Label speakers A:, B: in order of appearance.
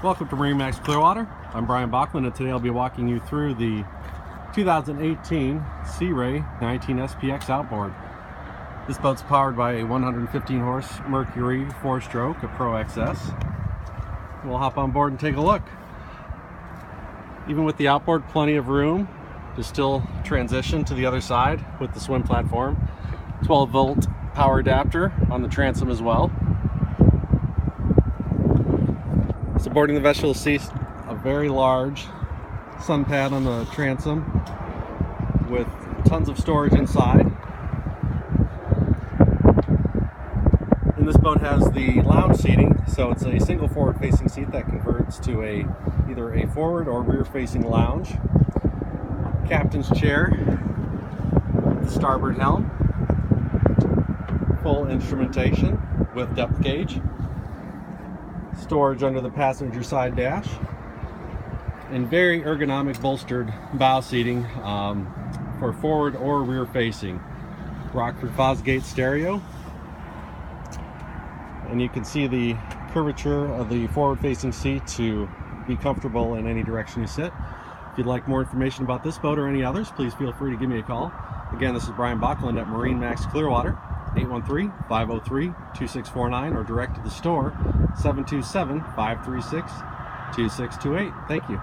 A: Welcome to MarineMax Clearwater. I'm Brian Bachman, and today I'll be walking you through the 2018 Sea Ray 19 SPX Outboard. This boat's powered by a 115 horse Mercury 4-stroke, a Pro XS. We'll hop on board and take a look. Even with the outboard, plenty of room to still transition to the other side with the swim platform. 12-volt power adapter on the transom as well. Supporting the vessel seats, a very large sun pad on the transom with tons of storage inside. And this boat has the lounge seating, so it's a single forward facing seat that converts to either a forward or rear facing lounge. Captain's chair, the starboard helm, full instrumentation with depth gauge. Storage under the passenger side dash, and very ergonomic bolstered bow seating for forward or rear facing. Rockford Fosgate stereo, and you can see the curvature of the forward facing seat to be comfortable in any direction you sit. If you'd like more information about this boat or any others, please feel free to give me a call. Again, this is Brian Bachman at MarineMax Clearwater, 813-503-2649, or direct to the store, 727-536-2628. Thank you.